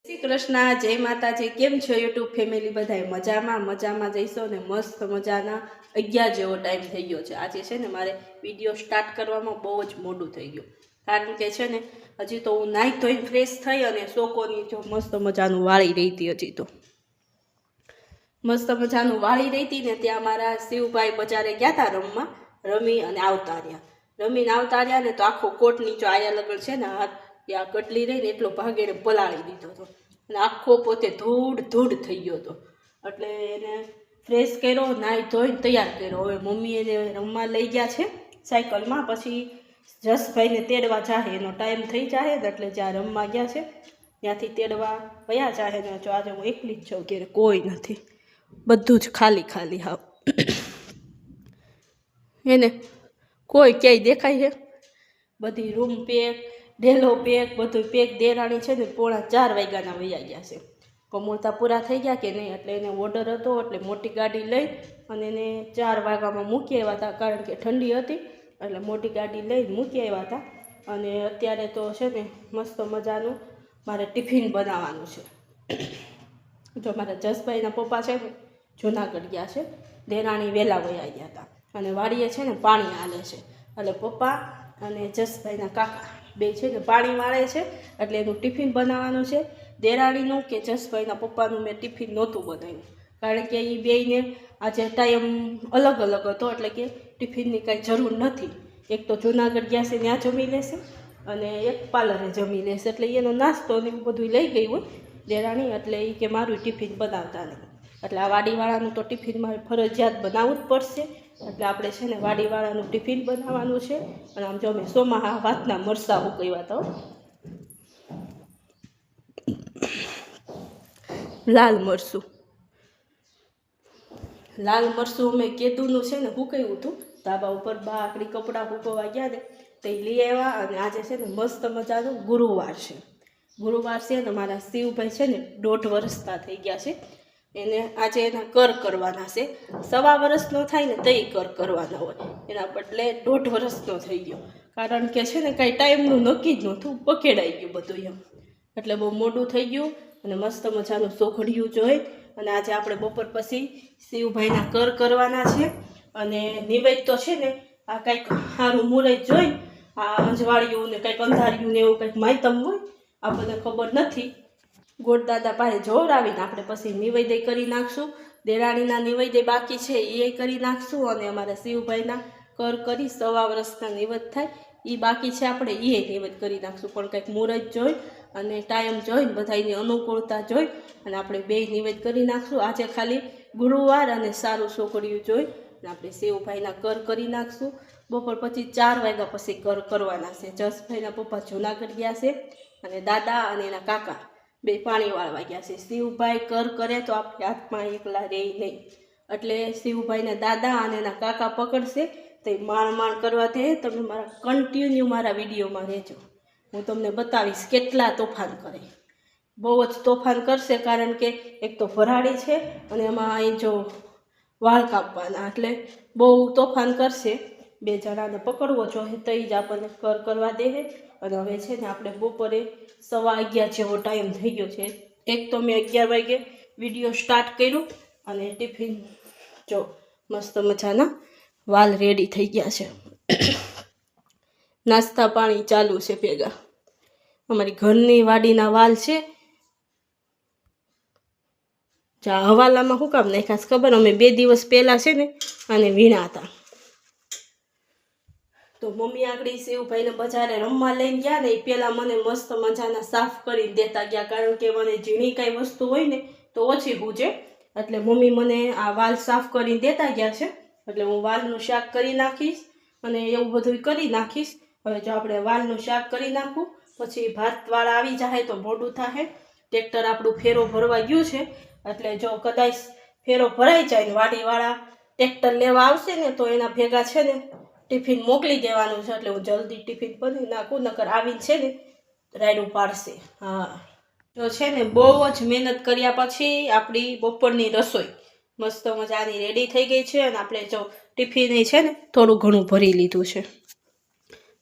શ્રી કૃષ્ણ, જય માતાજી। કેમ છો યુટ્યુબ ફેમિલી? બધાય મજામાં જઈશો ને મસ્ત મજાના 11 જેવો ટાઈમ થઈ ગયો છે। આજે છે ને મારે વિડીયો સ્ટાર્ટ કરવામાં બહુ જ મોડું થઈ ગયું, કારણ કે છે ને હજી તો હું નાહી ધોઈને ફ્રેશ થઈ અને સોકોની જો મસ્ત મજાનું વાળી રહી હતી। હજી તો મસ્ત મજાનું વાળી રહી હતી ને ત્યાં મારા શિવભાઈ બજારે ગયા હતા રમવા, રમી અને આવતા રહ્યા। રમીને આવતા રહ્યા ને તો આખો કોટ નીચો આયા લગન છે ને હાથ ત્યાં કટલી રહી ને એટલો ભાગીને પલાળી દીધો હતો અને આખો પોતે ધૂળ થઈ ગયો હતો। એટલે એને ફ્રેશ કર્યો, નાહી ધોઈને તૈયાર કર્યો। હવે મમ્મી એને રમવા લઈ ગયા છે સાયકલમાં, પછી જસભાઈને તેડવા જાહે, એનો ટાઈમ થઈ જાય ને એટલે જ્યાં રમવા ગયા છે ત્યાંથી તેડવા વયા જાહે ને જો આજે હું એકલી જ છું, ઘેરે કોઈ નથી, બધું જ ખાલી હાવ એને કોઈ ક્યાંય દેખાય છે? બધી રૂમ પેક, ડેલો પેક, બધું પેક। દેરાણી છે ને 3:45 વાગ્યાના વયા ગયા છે। કમોળતા પૂરા થઈ ગયા કે નહીં એટલે એને ઓર્ડર હતો એટલે મોટી ગાડી લઈ અને એને 4 વાગ્યામાં મૂકી આવ્યા હતા, કારણ કે ઠંડી હતી એટલે મોટી ગાડી લઈ મૂકી આવ્યા હતા। અને અત્યારે તો છે ને મસ્ત મજાનું મારે ટિફિન બનાવવાનું છે। જો મારા જસભાઈના પપ્પા છે ને જૂનાગઢ ગયા છે, દેરાણી વહેલા વયા ગયા હતા અને વાડીએ છે ને પાણી હાલે છે, એટલે પપ્પા અને જસભાઈના કાકા બે છે ને પાણી વાળે છે એટલે એનું ટિફિન બનાવવાનું છે। દેરાણીનું કે જસભાઈના પપ્પાનું મેં ટિફિન નહોતું બનાવ્યું, કારણ કે એ બેયને આજે ટાઈમ અલગ હતો એટલે કે ટિફિનની કાંઈ જરૂર નથી। એક તો જૂનાગઢ ગયા છે ત્યાં જમી લેશે અને એક પાર્લરે જમી લેશે, એટલે એનો નાસ્તો ને બધું લઈ ગઈ હોય દેરાણી, એટલે એ કે મારું ટિફિન બનાવતા નહીં, એટલે આ વાડીવાળાનું તો ટિફિન મારે ફરજિયાત બનાવવું જ પડશે। એટલે આપણે છે ને વાડીવાળાનું ટિફિન બનાવવાનું છે। અને આમ જો મેં સોમાં વાતના મરસા ઉકળ્યા હતા, લાલ મરસું મેં કેદુનું છે ને હુકાયું હતું, ધાબા ઉપર બા આકડી કપડાં હુકવવા ગયા ને તે લઈ આવ્યા। અને આજે છે ને મસ્ત મજાનો ગુરુવાર છે ને મારા શિવભાઈ છે ને 1.5 વર્ષના થઈ ગયા છે, એને આજે એના કર કરવાના છે। 1.25 વર્ષનો થાય ને તઈ કર કરવાના હોય, એના બદલે 1.5 વર્ષનો થઈ ગયો, કારણ કે છે ને કાંઈ ટાઈમનું નક્કી જ નહોતું, પકેડાઈ ગયું બધું એમ, એટલે બહુ મોડું થઈ ગયું। અને મસ્ત મજાનું સોઘડિયું જોઈ અને આજે આપણે બપોર પછી શિવભાઈના કર કરવાના છે। અને નિવેદ તો છે ને આ કંઈક સારું મુહૂર્ત જોઈ આ અંજવાળિયું ને કંઈક અંધારિયું ને એવું કંઈક માયતમ હોય, આપણને ખબર નથી। ગોળદાદા પાસે જોવરાવીને આપણે પછી નિવેદ્ય કરી નાખશું। દેરાણીના નિવેદ્ય બાકી છે એ કરી નાખશું, અને અમારા શિવભાઈના કર કરી 1.25 વર્ષના નિવેદ થાય એ બાકી છે, આપણે એ નિવેદ કરી નાખશું। પણ કંઈક મુહૂર્ત જોઈ અને ટાઈમ જોઈને બધાની અનુકૂળતા જોઈ અને આપણે બે નિવેદ કરી નાખશું। આજે ખાલી ગુરુવાર અને સારું સોકડિયું જોઈ અને આપણે શિવભાઈના કર કરી નાખશું। બપોર પછી 4 વાગ્યા પછી કર કરવાના છે। જસભાઈના પપ્પા જૂનાગઢ ગયા છે અને દાદા અને એના કાકા બે પાણી વાળવા ગયા છે। શિવભાઈ કર કરે તો આપણે હાથમાં એકલા રહે નહીં, એટલે શિવભાઈને દાદા અને એના કાકા પકડશે તો માણ કરવા દે। તમે મારા કન્ટિન્યુ મારા વિડીયોમાં રહેજો, હું તમને બતાવીશ કેટલા તોફાન કરે, બહુ જ તોફાન કરશે, કારણ કે એક તો ભરાડી છે અને એમાં અહીં જો વાળ કાપવાના, એટલે બહુ તોફાન કરશે। 2 જણાને પકડવો જોઈએ તો જ આપણને કર કરવા દે। અને હવે છે ને આપણે બપોરે 11:15 જેવો ટાઈમ થઈ ગયો છે। એક તો મેં 11 વાગે વિડીયો સ્ટાર્ટ કર્યું અને ટિફિન જો મસ્ત મજાના વાલ રેડી થઈ ગયા છે, નાસ્તા પાણી ચાલુ છે ભેગા। અમારી ઘરની વાડીના વાલ છે, જા હવાલામાં શું કામ નાખ્યા ખબર? અમે 2 દિવસ પહેલાં છે ને અને વીણા હતા, તો મમ્મી આગળ શિવભાઈને બજારે રમવા લઈને ગયા ને એ પહેલાં મને મસ્ત મજાના સાફ કરી દેતા ગયા, કારણ કે મને ઝીણી કાંઈ વસ્તુ હોય ને તો ઓછી હૂજે, એટલે મમ્મી મને આ વાલ સાફ કરી દેતા ગયા છે। એટલે હું વાલનું શાક કરી નાખીશ અને એવું બધું કરી નાખીશ। હવે જો આપણે વાલનું શાક કરી નાખું પછી ભાતવાળા આવી જાય તો મોડું થાય। ટ્રેક્ટર આપણું ફેરો ભરવા ગયું છે, એટલે જો કદાચ ફેરો ભરાઈ જાય ને વાડીવાળા ટ્રેક્ટર લેવા આવશે ને તો એના ભેગા છે ને ટિફિન મોકલી દેવાનું છે, એટલે હું જલ્દી ટિફિન બની નાખું, નકર આવીને છે ને રાયડું પાડશે। હા, તો છે ને બહુ જ મહેનત કર્યા પછી આપણી બપોરની રસોઈ મસ્ત મજાની રેડી થઈ ગઈ છે। અને આપણે જો ટિફિન છે ને થોડું ઘણું ભરી લીધું છે,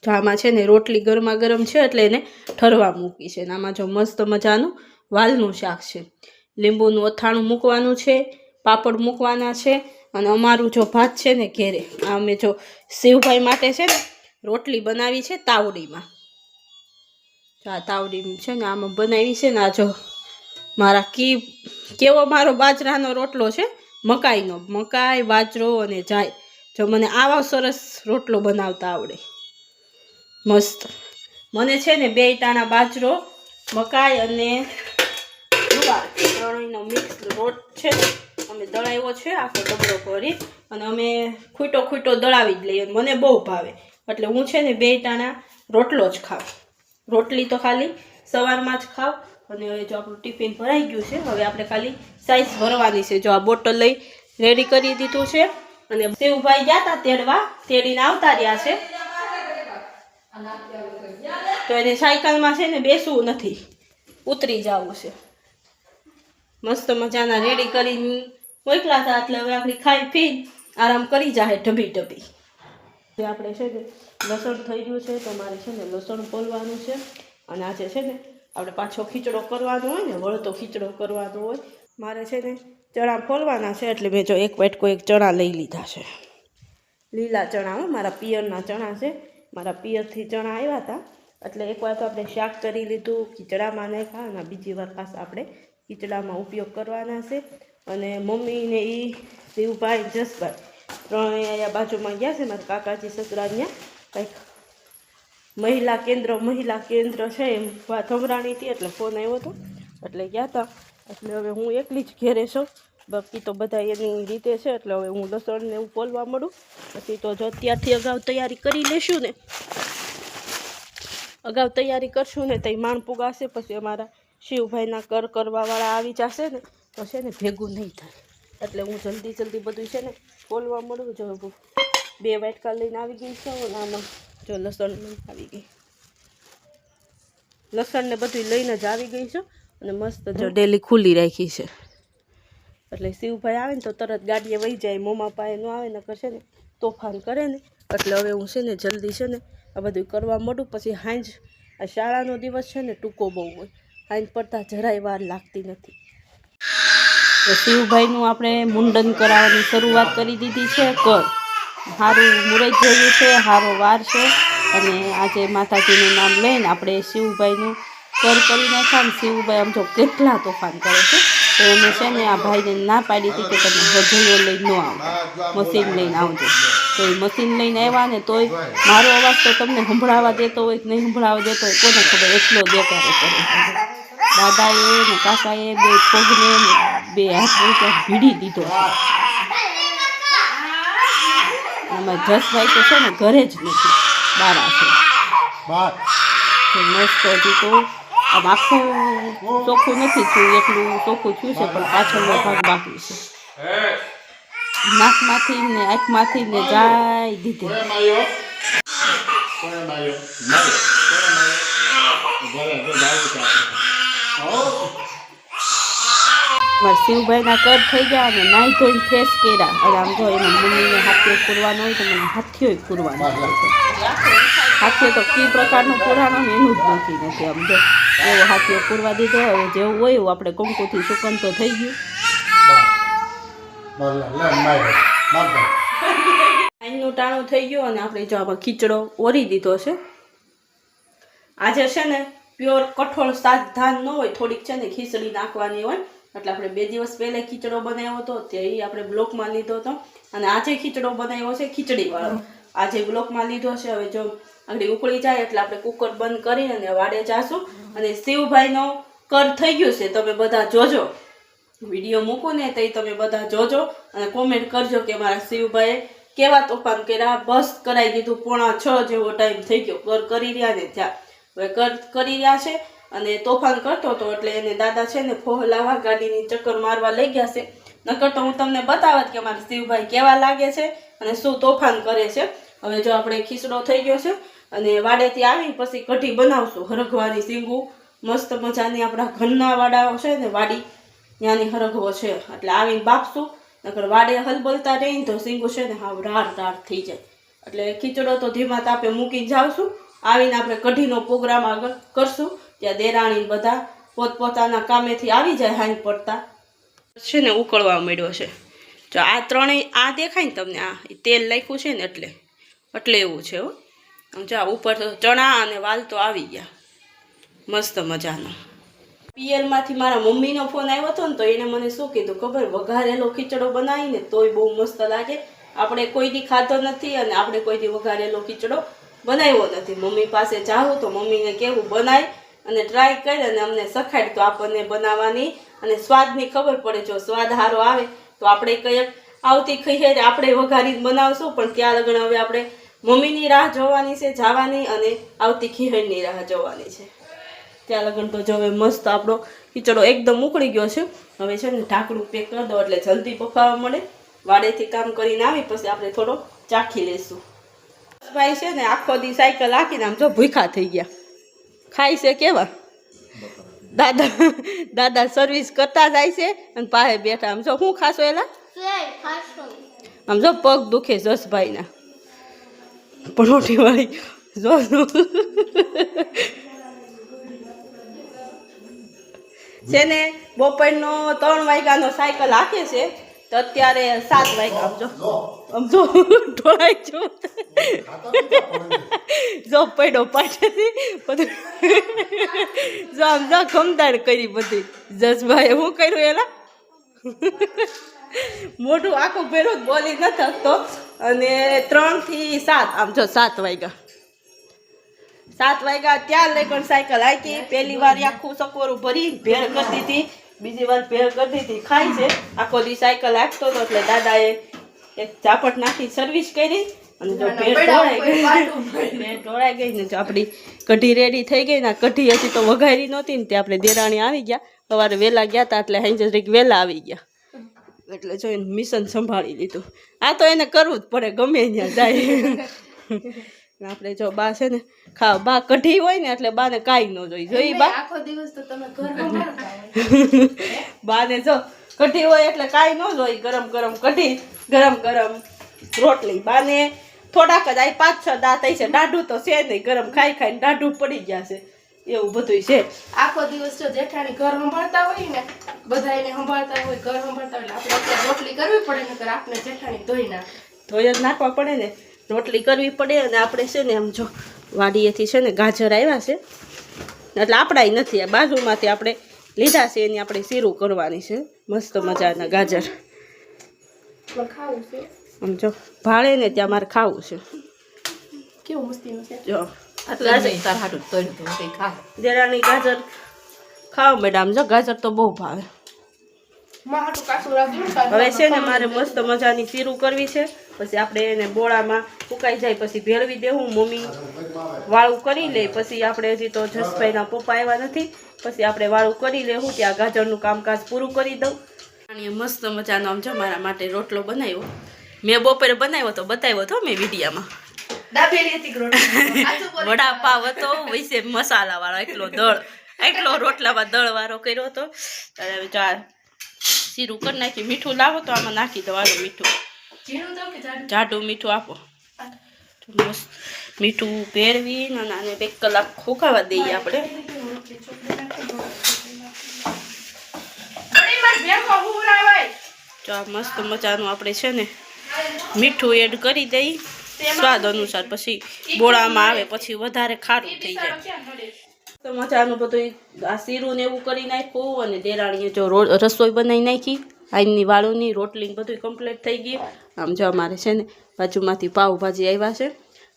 તો આમાં છે ને રોટલી ગરમા ગરમ છે એટલે એને ઠરવા મૂકી છે, અને આમાં જો મસ્ત મજાનું વાલનું શાક છે. લીંબુનું અથાણું મૂકવાનું છે, પાપડ મૂકવાના છે. અને અમારું જો ભાત છે ને ઘેરે આ અમે જો શિવભાઈ માટે છે ને રોટલી બનાવી છે તાવડીમાં. આ તાવડી છે ને આમાં બનાવી છે ને. આ જો મારા કેવો મારો બાજરાનો રોટલો છે, મકાઈનો, મકાઈ બાજરો અને જાય. જો મને આવો સરસ રોટલો બનાવતા આવડે મસ્ત. મને છે ને 2 ટાણા બાજરો, મકાઈ અને જુવાર ત્રણેયનો મિક્સ રોટ છે ને અમે દળાવ્યો છે આખો ડબરો કરી. અને અમે ખૂટો દળાવી જ લઈએ, મને બહુ ભાવે. એટલે હું છે ને 2 ટાણા રોટલો જ ખાઉં. રોટલી તો ખાલી સવારમાં જ ખાવ. અને હવે જો આપણું ટિફિન ભરાઈ ગયું છે, હવે આપણે ખાલી સાઈઝ ભરવાની છે. જો આ બોટલ લઈ રેડી કરી દીધું છે. અને શિવભાઈ ગયા હતા તેડવા, તેડીને આવતા રહ્યા છે. તો એને સાયકલમાં છે ને બેસવું નથી, ઉતરી જવું છે. મસ્ત મજાના રેડી કરીને મોકલા હતા. એટલે હવે આપણે ખાઈ પી આરામ કરી જાય ઢબી. જે આપણે છે ને લસણ થઈ ગયું છે, તો મારે છે ને લસણ ફોલવાનું છે. અને આજે છે ને આપણે પાછો ખીચડો કરવાનો હોય ને, વળતો ખીચડો કરવાનો હોય. મારે છે ને ચણા ફોલવાના છે, એટલે મેં જો એક વાટકો એક ચણા લઈ લીધા છે. લીલા ચણા હો, મારા પિયરના ચણા છે. મારા પિયરથી ચણા આવ્યા હતા. એટલે એકવાર તો આપણે શાક કરી લીધું, ખીચડામાં નાખ્યા, અને બીજી વાર ખાસ આપણે ખીચડામાં ઉપયોગ કરવાના છે. અને મમ્મીને એ શિવભાઈ, જસભાઈ ત્રણે અહીંયા બાજુમાં ગયા છે. મારા કાકાજી સસરા ત્યાં કંઈક મહિલા કેન્દ્ર છે એમ વાત સંભળાણી હતી. એટલે ફોન આવ્યો હતો એટલે ગયા હતા. એટલે હવે હું એકલી જ ઘેરે છું, બાકી તો બધા એની રીતે છે. એટલે હવે હું લસણને એવું ફોલવા મળું. પછી તો જો અત્યારથી અગાઉ તૈયારી કરી લેશું ને, અગાઉ તૈયારી કરશું ને તો માણ પુગાશે. પછી અમારા શિવભાઈના કરવાવાળા આવી જશે ને તો છે ને ભેગું નહીં થાય. એટલે હું જલ્દી બધું છે ને ફોલવા મળું. જો 2 વાટકા લઈને આવી ગઈ છું. અને આમાં જો લસણ લઈને આવી ગઈ, લસણને બધું લઈને જ આવી ગઈ છું. અને મસ્ત જો ડેલી ખુલ્લી રાખી છે. એટલે શિવભાઈ આવે ને તો તરત ગાડીએ વહી જાય. મોમા પાસે ન આવે ને કરશે ને તોફાન કરે ને. એટલે હવે હું છે ને જલ્દી છે ને આ બધું કરવા મળું. પછી હાંજ આ શાળાનો દિવસ છે ને ટૂંકો બહુ હોય, હાંજ પડતા જરાય વાર લાગતી નથી. તો શિવભાઈનું આપણે મુંડન કરાવવાની શરૂઆત કરી દીધી છે. સારું મુહૂર્ત જોયું છે, સારો વાર છે. અને આજે માતાજીનું નામ લઈને આપણે શિવભાઈનું કરી નાખ્યા. ને શિવભાઈ આમ જો કેટલા તોફાન કરે છે. તો અમે છે ને આ ભાઈને ના પાડી હતી કે તમે હજુઓ લઈને ન આવતા, મશીન લઈને આવજો. તો એ મશીન લઈને આવ્યા ને તોય મારો અવાજ તો તમને સંભળાવવા દેતો હોય કે નહીં સંભળાવવા દેતો હોય કોને ખબર, એટલો દેકારો કરે. દાદાએ ને કાકાએ 2 પગને 2 હાથ ભીડી દીધો છે. એમાં જસભાઈ તો છે ને ઘરે જ નથી, બારા છે. મસ્ત હજી તો આમ આખું ચોખ્ખું નથી થયું, એટલું ચોખ્ખું થયું છે પણ પાછળનો ભાગ બાકી છે. નાકમાંથી ને આંખમાંથી ને જાય દીધી. મારા શિવભાઈના કર થઈ ગયા અને નાહી ધોઈને ફ્રેશ કર્યા. અને આમ જો એના મમ્મીને હાથીઓ પૂરવાનો હોય તો મને હાથીઓ પૂરવાનો હોય છે. હાથીઓ તો કઈ પ્રકારનો પુરાણો ને એનું જ નથી. આમ જો એવો હાથીઓ પૂરવા દીધો. હવે જેવું હોય એવું આપણે કંકુથી સુકન તો થઈ ગયું. આઈનું ટાણું થઈ ગયું. અને આપણે જો આમાં ખીચડો ઓરી દીધો છે. આજે છે ને પ્યોર કઠોળ શાક ધાન ન હોય, થોડીક છે ને ખીચડી નાખવાની હોય. એટલે આપણે 2 દિવસ પહેલાં ખીચડો બનાવ્યો હતો, તે આપણે બ્લોકમાં લીધો હતો. અને આજે ખીચડો બનાવ્યો છે ખીચડીવાળો, આજે બ્લોકમાં લીધો છે. હવે જો આગળ ઉકળી જાય એટલે આપણે કુકર બંધ કરી અને વાડે જાશું. અને શિવભાઈનો કર થઈ ગયું છે, તમે બધા જોજો. વિડીયો મૂકું ને તો તમે બધા જોજો અને કોમેન્ટ કરજો કે મારા શિવભાઈએ કેવા તોફાન કર્યા. બસ કરાવી દીધું, 5:45 જેવો ટાઈમ થઈ ગયો. કર કરી રહ્યા ને ત્યાં હવે કર કરી રહ્યા છે. અને તોફાન કરતો હતો એટલે એને દાદા છે ને ફોહલાવા ગાડીની ચક્કર મારવા લઈ ગયા છે. નકર તો હું તમને બતાવત કે મારા શિવભાઈ કેવા લાગે છે અને શું તોફાન કરે છે. હવે જો આપણે ખીચડો થઈ ગયો છે અને વાડેથી આવી પછી કઢી બનાવશું. હરગવાની સીંગું મસ્ત મજાની આપણા ઘરના વાડાઓ છે ને વાડી ત્યાંની હરગવો છે. એટલે આવીને બાફશું. નકર વાડે હલબલતા રહીને તો સીંગું છે ને હાવ રાડ થઈ જાય. એટલે ખીચડો તો ધીમા તાપે મૂકીને જાવશું. આવીને આપણે કઢીનો પ્રોગ્રામ આગળ કરશું. ત્યાં દેરાણી બધા પોતપોતાના કામેથી આવી જાય હાંજ પડતા છે ને ઉકળવા માંડ્યો છે. જો આ ત્રણેય આ દેખાય ને તમને, આ તેલ નાખ્યું છે ને એટલે એવું છે હો. જો ઉપર ચણા અને વાલ તો આવી ગયા મસ્ત મજાનો. પિયરમાંથી મારા મમ્મીનો ફોન આવ્યો હતો ને તો એને મને શું કીધું ખબર, વઘારેલો ખીચડો બનાવીને તોય બહુ મસ્ત લાગે. આપણે કોઈ દી ખાધો નથી અને આપણે કોઈ દી વઘારેલો ખીચડો બનાવ્યો નથી. મમ્મી પાસે જાઉં તો મમ્મીને કહેવું બનાય અને ટ્રાય કરી અને અમને સખાડ તો આપણને બનાવવાની અને સ્વાદની ખબર પડે. જો સ્વાદ સારો આવે તો આપણે કંઈક આવતી ખીચડી આપણે વઘારી બનાવશું, પણ ત્યાં લગન હવે આપણે મમ્મીની રાહ જોવાની છે જવાની અને આવતી ખીચડીની રાહ જોવાની છે. ત્યાં લગન તો જો હવે મસ્ત આપણો ખીચડો એકદમ ઉકળી ગયો છે. હવે છે ને ઢાંકણું પેક કરી દો એટલે જલ્દી પકાવવા મળે. વાડેથી કામ કરીને આવી પછી આપણે થોડો ચાખી લઈશું. ભાઈ છે ને આખો દી સાયકલ હાંકીને આમ જો ભૂખા થઈ ગયા. ખાય છે કેવા દાદા સર્વિસ કરતા જાય છે અને પાસે બેઠા. આમ જો શું ખાશો એલા? આમ જો પગ દુખે જસભાઈના પરોઠી વાળી જો છે ને બપોરનો 3 વાગ્યાનો સાયકલ હાંકે છે તો અત્યારે 7 વાગ્યા. આમ જો ઢોળાઈ જો પડ્યો પાછળથી બધું જો આમ જો ખમદાડ કરી બધી. જસભાઈ શું કર્યું એલા? મોઢું આખું ભેરું બોલી ન થતો. અને 3 થી 7 આમ જો 7 વાગ્યા 7 વાગ્યા ત્યાં લઈ પણ સાયકલ હાંકી. પહેલી વાર આખું સકોરું ભરી ભેળ કરી દીધી, બીજી વાર ભેળ કરી દીધી. ખાય છે આખો દી સાયકલ હાંકતો હતો એટલે દાદાએ એક ઝાપટ નાખી સર્વિસ કરી અને જો ભેળ ઢોળાઈ ગઈ ને જો આપણી કઢી રેડી થઈ ગઈ ને. કઢી હજી તો વઘારી નહોતી ને તે આપણે દેરાણી આવી ગયા. સવારે વહેલા ગયા હતા એટલે હાંજે જરીક વહેલા આવી ગયા એટલે જો એને મિશન સંભાળી લીધું. આ તો એને કરવું જ પડે ગમે ત્યાં જાય. આપણે જો બા છે ને બા કઢી હોય ને એટલે બાને કાંઈ ન જોઈ જોઈ. બા આખો દિવસ તો તમે બાને જો કઢી હોય એટલે કાંઈ ન જોઈ. ગરમ ગરમ કઢી, ગરમ ગરમ રોટલી. બાને થોડાક જ આ 5-6 દાંત છે, દાઢું તો છે નહીં. ગરમ ખાઈ ખાઈને દાઢું પડી ગયા છે એવું બધું છે. આખો દિવસ જો જેઠાણી ઘર સંભાળતા હોય ને, બધા એને સંભાળતા હોય, ઘર સંભાળતા હોય એટલે આપણે રોટલી કરવી પડે ને. આપણે જેઠાણી ધોઈ જ નાખવા પડે ને, રોટલી કરવી પડે. અને આપણે છે ને આમ જો વાડીએથી છે ને ગાજર આવ્યા છે એટલે આપણાય નથી, આ બાજુમાંથી આપણે લીધા છે. એની આપણે શીરું કરવાની છે મસ્ત મજાના ગાજર. ખાવું છે આમ જો ભાળે ને ત્યાં મારે ખાવું છે. કેવું મસ્તીનું છે જો દેરાણી ગાજર ખાવ મેડમ. જો ગાજર તો બહુ ભાવે. હવે છે ને મારે મસ્ત મજાની શીરું કરવી છે. પછી આપણે એને બોળામાં સુકાઈ જાય પછી ભેળવી દેવું. મમ્મી વાળું કરી લે પછી આપણે હજી તો જસભાઈના પપ્પા આવ્યા નથી પછી આપણે વાળું કરી લેવું. ત્યાં ગાજરનું કામકાજ પૂરું કરી દઉં. અને મસ્ત મજાનો આમ જો મારા માટે રોટલો બનાવ્યો. મેં બપોરે બનાવ્યો તો બતાવ્યો હતો મેં વિડીયામાં. વડાપાવ હતો વૈસે મસાલાવાળો, એટલો રોટલામાં દળવાળો કર્યો હતો. હવે ચાર શીરું કરી નાખી. મીઠું લાવો તો આમાં નાખી દો. આવું મીઠું જાડું મીઠું આપો. મસ્ત મીઠું ભેળવી અને આને 1 કલાક ખોખાવા દઈએ આપણે. જો મસ્ત મજાનું આપણે છે ને મીઠું એડ કરી દઈએ સ્વાદ અનુસાર. પછી બોળામાં આવે પછી વધારે ખારું થઈ જાય. તો મજાનું બધું આ શીરું ને એવું કરી નાખ્યું. અને દેરાણીએ જો રસોઈ બનાવી નાખી. આઈની વાળુની રોટલી બધું કમ્પ્લીટ થઈ ગયું. આમ જો અમારે છે ને બાજુમાંથી પાવભાજી આવ્યા છે.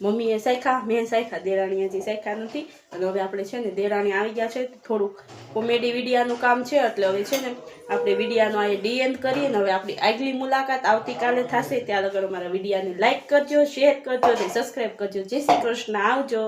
મમ્મીએ શાખ્યા, મેં શાખ્યા, દેરાણી હજી શાખ્યા નથી. અને હવે આપણે છે ને દેરાણી આવી ગયા છે. થોડુંક કોમેડી વિડીયાનું કામ છે એટલે હવે છે ને આપણે વિડીયાનો આ ડી એન્ડ કરીએ. ને હવે આપણી આગલી મુલાકાત આવતીકાલે થશે. ત્યાં લગન અમારા વિડીયાને લાઇક કરજો, શેર કરજો અને સબસ્ક્રાઈબ કરજો. જય શ્રી કૃષ્ણ. આવજો.